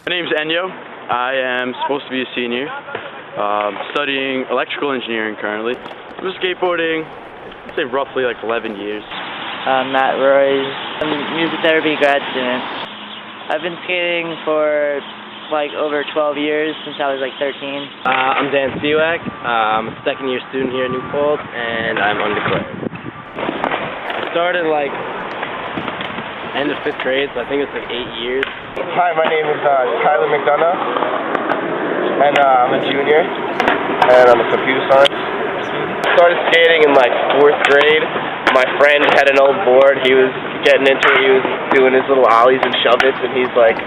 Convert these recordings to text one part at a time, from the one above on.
My name's Enyo. I am supposed to be a senior, studying electrical engineering currently. I'm skateboarding, I'd say roughly like 11 years. I'm Matt Roy. I'm a music therapy grad student. I've been skating for like over 12 years, since I was like 13. I'm Dan Siwak. I'm a second year student here at New Paltz, and I'm undeclared. I started like end of 5th grade, so I think it's like 8 years. Hi, my name is Tyler McDonough, and I'm a junior, and I'm a computer science. Started skating in like 4th grade. My friend had an old board. He was getting into it. He was doing his little ollies and shove-its, and he's like,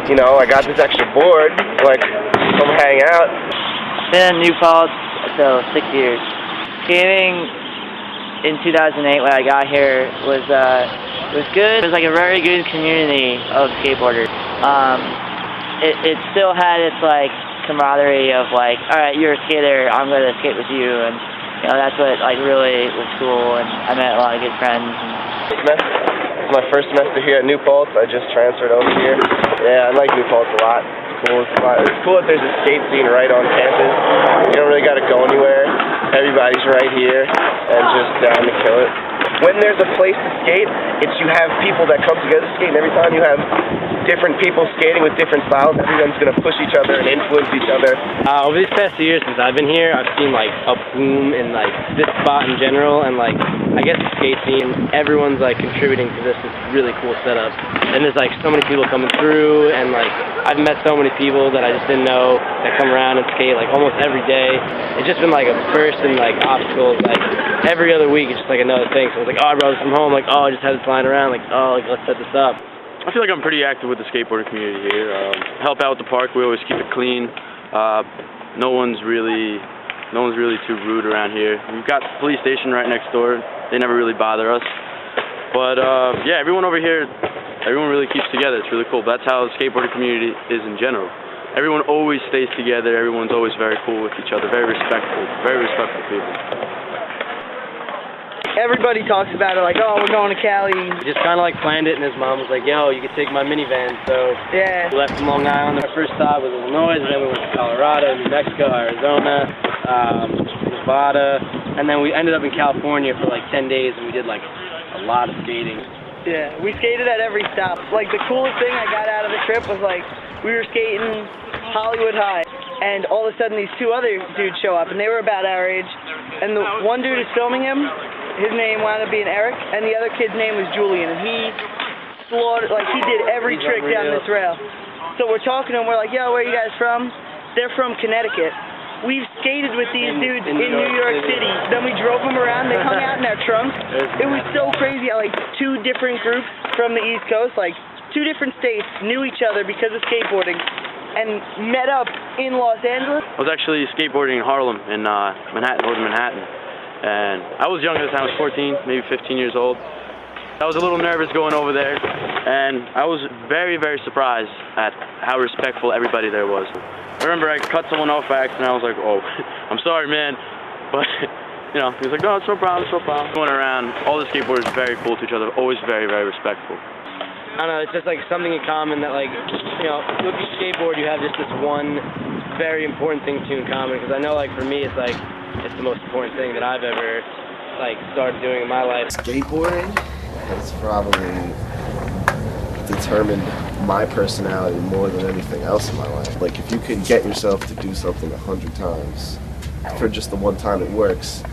you know, I got this extra board, like, come hang out. Been at New Paltz, so 6 years. Skating in 2008 when I got here was good. It was like a very good community of skateboarders. It still had its like camaraderie of like, all right, you're a skater, I'm going to skate with you, and you know that's what like really was cool. And I met a lot of good friends. It's my first semester here at New Paltz. I just transferred over here. Yeah, I like New Paltz a lot. It's cool. It's cool that there's a skate scene right on campus. You don't really got to go anywhere. Everybody's right here and just down to kill it. When there's a place to skate, you have people that come together to skate, and every time you have different people skating with different styles, everyone's going to push each other and influence each other. Over these past 2 years since I've been here, I've seen like a boom in like this spot in general, and like I guess the skate scene, everyone's like contributing to this really cool setup. And there's like so many people coming through, and like I've met so many people that I just didn't know that come around and skate like almost every day. It's just been like a burst and like obstacles like every other week. It's just like another thing. So it's like, oh, I brought this from home. Like, oh, I just had this lying around. Like, oh, like, let's set this up. I feel like I'm pretty active with the skateboarding community here. Help out the park. We always keep it clean. No one's really too rude around here. We've got the police station right next door. They never really bother us. But yeah, everyone over here, everyone really keeps together. It's really cool. That's how the skateboarding community is in general. Everyone always stays together. Everyone's always very cool with each other. Very respectful people. Everybody talks about it like, oh, we're going to Cali. He just kind of like planned it, and his mom was like, yo, you can take my minivan. So yeah. We left from Long Island. Our first stop was Illinois, and then we went to Colorado, New Mexico, Arizona, Nevada, and then we ended up in California for like 10 days, and we did like a lot of skating. Yeah, we skated at every stop. Like the coolest thing I got out of the trip was like, we were skating Hollywood High, and all of a sudden these two other dudes show up, and they were about our age, and the one dude is filming him. His name wound up being Eric, and the other kid's name was Julian, and he did every trick down this rail. So we're talking to him, we're like, yo, where are you guys from? They're from Connecticut. We've skated with these dudes in New York City. Then we drove them around, they hung out in their trunks. It was so crazy how like 2 different groups from the East Coast, like 2 different states, knew each other because of skateboarding and met up in Los Angeles. I was actually skateboarding in Harlem, in northern Manhattan. And I was young at the time. I was 14, maybe 15 years old. I was a little nervous going over there, and I was very surprised at how respectful everybody there was. I remember I cut someone off by accident, and I was like, oh, I'm sorry, man. But, you know, he was like, no, it's no problem, it's no problem. Going around, all the skateboarders are very cool to each other, always very respectful. I don't know, it's just like something in common that like, you know, with the skateboard you have just this one very important thing in common, because I know like for me it's like, it's the most important thing that I've ever like started doing in my life. Skateboarding has probably determined my personality more than anything else in my life. Like if you can get yourself to do something 100 times for just the one time it works,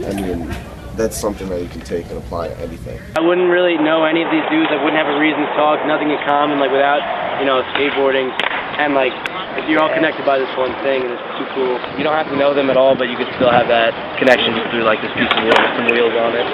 I mean, that's something that you can take and apply to anything. I wouldn't really know any of these dudes. I wouldn't have a reason to talk, nothing in common, like without, you know, skateboarding. And like, if you're all connected by this one thing, and it's too cool. You don't have to know them at all, but you can still have that connection just through like this piece of wood with some wheels on it.